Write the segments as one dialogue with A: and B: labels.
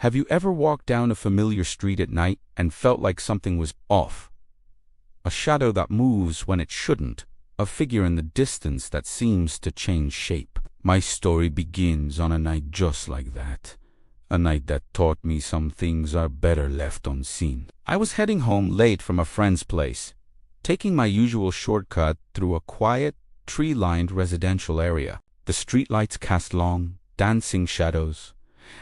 A: Have you ever walked down a familiar street at night and felt like something was off? A shadow that moves when it shouldn't, a figure in the distance that seems to change shape. My story begins on a night just like that. A night that taught me some things are better left unseen. I was heading home late from a friend's place, taking my usual shortcut through a quiet, tree-lined residential area. The streetlights cast long, dancing shadows,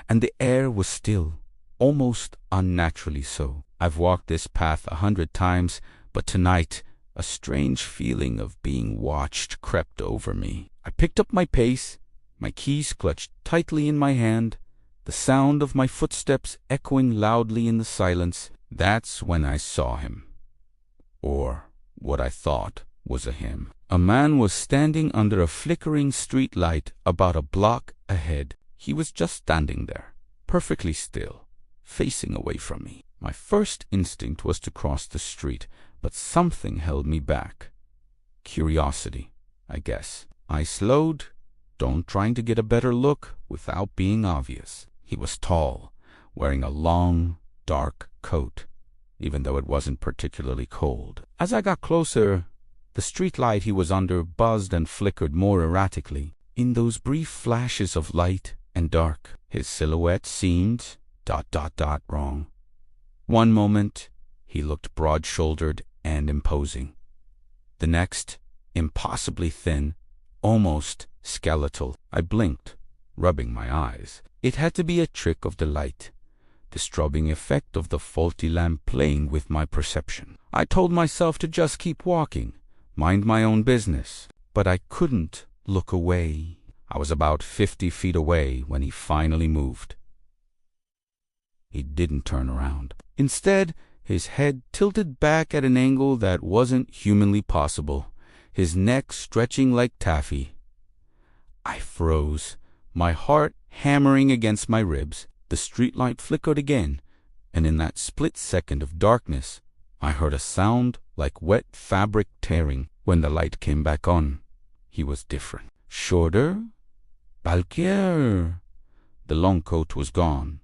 A: and the air was still, almost unnaturally so. I've walked this path 100 times, but tonight a strange feeling of being watched crept over me. I picked up my pace, my keys clutched tightly in my hand, the sound of my footsteps echoing loudly in the silence. That's when I saw him. Or what I thought was a him. A man was standing under a flickering street light about a block ahead. He was just standing there, perfectly still, facing away from me. My first instinct was to cross the street, but something held me back. Curiosity, I guess. I slowed, trying to get a better look without being obvious. He was tall, wearing a long, dark coat, even though it wasn't particularly cold. As I got closer, the street light he was under buzzed and flickered more erratically. In those brief flashes of light and dark, his silhouette seemed ... wrong. One moment, he looked broad-shouldered and imposing. The next, impossibly thin, almost skeletal. I blinked, rubbing my eyes. It had to be a trick of the light, the strobing effect of the faulty lamp playing with my perception. I told myself to just keep walking, mind my own business, but I couldn't look away. I was about 50 feet away when he finally moved. He didn't turn around. Instead, his head tilted back at an angle that wasn't humanly possible, his neck stretching like taffy. I froze, my heart hammering against my ribs. The streetlight flickered again, and in that split second of darkness, I heard a sound like wet fabric tearing. When the light came back on, he was different. Shorter, bulkier. The long coat was gone,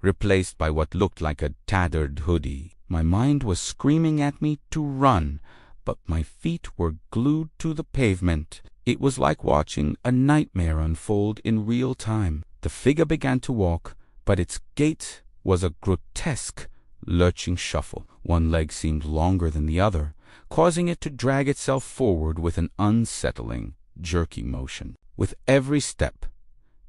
A: replaced by what looked like a tattered hoodie. My mind was screaming at me to run, but my feet were glued to the pavement. It was like watching a nightmare unfold in real time. The figure began to walk, but its gait was a grotesque, lurching shuffle. One leg seemed longer than the other, causing it to drag itself forward with an unsettling, jerky motion. With every step,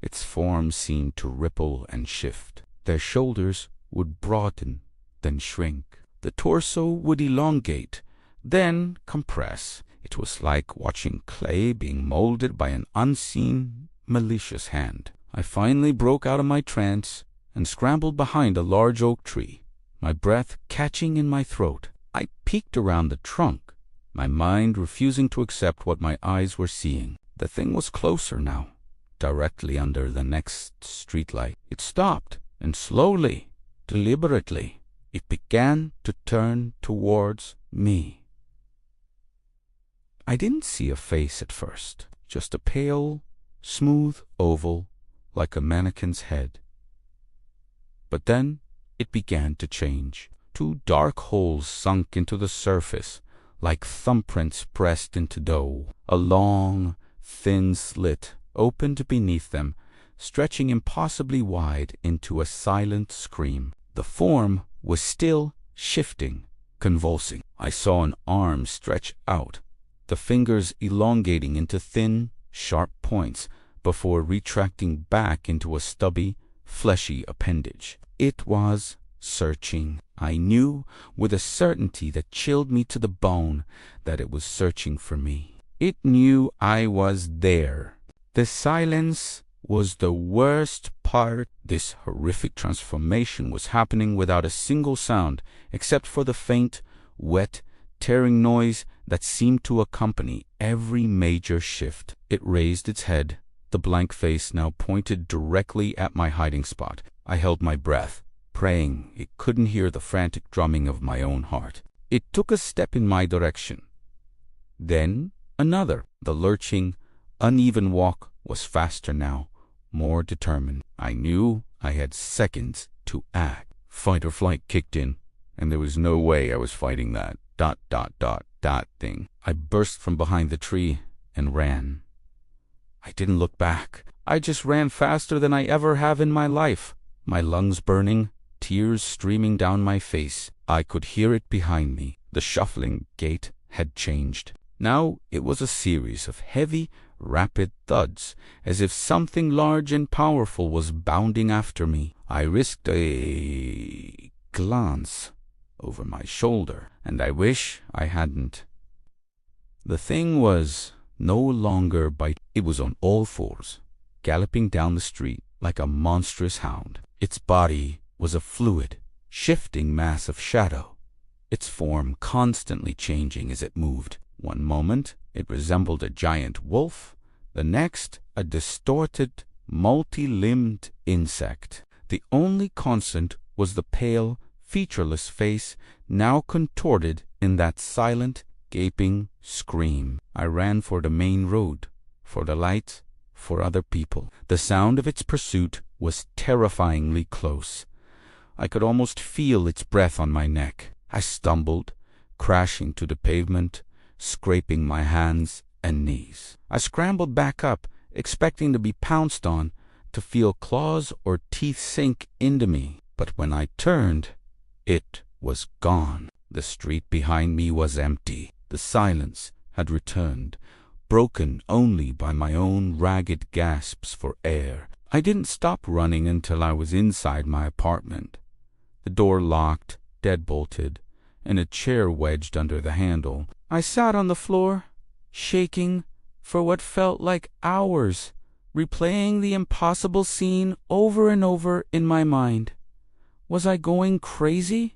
A: its form seemed to ripple and shift. Their shoulders would broaden, then shrink. The torso would elongate, then compress. It was like watching clay being molded by an unseen, malicious hand. I finally broke out of my trance and scrambled behind a large oak tree, my breath catching in my throat. I peeked around the trunk, my mind refusing to accept what my eyes were seeing. The thing was closer now, directly under the next streetlight. It stopped, and slowly, deliberately, it began to turn towards me. I didn't see a face at first, just a pale, smooth oval like a mannequin's head. But then it began to change. 2 dark holes sunk into the surface like thumbprints pressed into dough. A long, thin slit opened beneath them, stretching impossibly wide into a silent scream. The form was still shifting, convulsing. I saw an arm stretch out, the fingers elongating into thin, sharp points before retracting back into a stubby, fleshy appendage. It was searching. I knew with a certainty that chilled me to the bone that it was searching for me. It knew I was there. The silence was the worst part. This horrific transformation was happening without a single sound, except for the faint, wet, tearing noise that seemed to accompany every major shift. It raised its head, the blank face now pointed directly at my hiding spot. I held my breath, praying it couldn't hear the frantic drumming of my own heart. It took a step in my direction, then another. The lurching, uneven walk was faster now, more determined. I knew I had seconds to to act. Fight or flight kicked in, and there was no way I was fighting that ... thing. I burst from behind the tree and ran. I didn't look back. I just ran faster than I ever have in my life, my lungs burning, tears streaming down my face. I could hear it behind me. The shuffling gait had changed. Now it was a series of heavy, rapid thuds, as if something large and powerful was bounding after me. I risked a glance over my shoulder, and I wish I hadn't. The thing was no longer biting. It was on all fours, galloping down the street like a monstrous hound. Its body was a fluid, shifting mass of shadow, its form constantly changing as it moved. One moment it resembled a giant wolf, the next a distorted, multi-limbed insect. The only constant was the pale, featureless face, now contorted in that silent, gaping scream. I ran for the main road, for the lights, for other people. The sound of its pursuit was terrifyingly close. I could almost feel its breath on my neck. I stumbled, crashing to the pavement, scraping my hands and knees. I scrambled back up, expecting to be pounced on, to feel claws or teeth sink into me. But when I turned, it was gone. The street behind me was empty. The silence had returned, broken only by my own ragged gasps for air. I didn't stop running until I was inside my apartment. The door locked, deadbolted, and a chair wedged under the handle. I sat on the floor, shaking for what felt like hours, replaying the impossible scene over and over in my mind. Was I going crazy?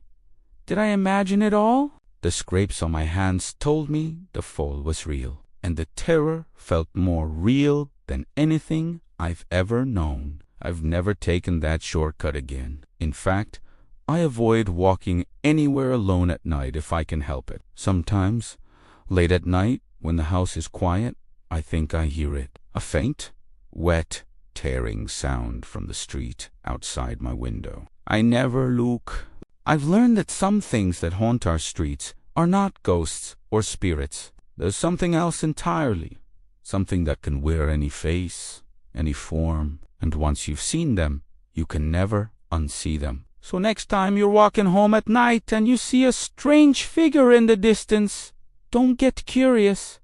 A: Did I imagine it all? The scrapes on my hands told me the fall was real, and the terror felt more real than anything I've ever known. I've never taken that shortcut again. In fact, I avoid walking anywhere alone at night if I can help it. Sometimes, late at night, when the house is quiet, I think I hear it. A faint, wet, tearing sound from the street outside my window. I never look. I've learned that some things that haunt our streets are not ghosts or spirits. There's something else entirely, something that can wear any face, any form, and once you've seen them, you can never unsee them. So next time you're walking home at night and you see a strange figure in the distance, don't get curious.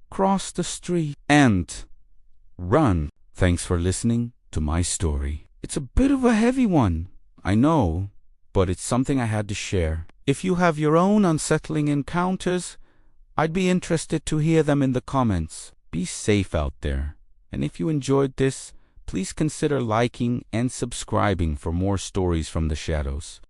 A: Cross the street and run. Thanks for listening to my story. It's a bit of a heavy one, I know, but it's something I had to share. If you have your own unsettling encounters, I'd be interested to hear them in the comments. Be safe out there. And if you enjoyed this, please consider liking and subscribing for more stories from the shadows.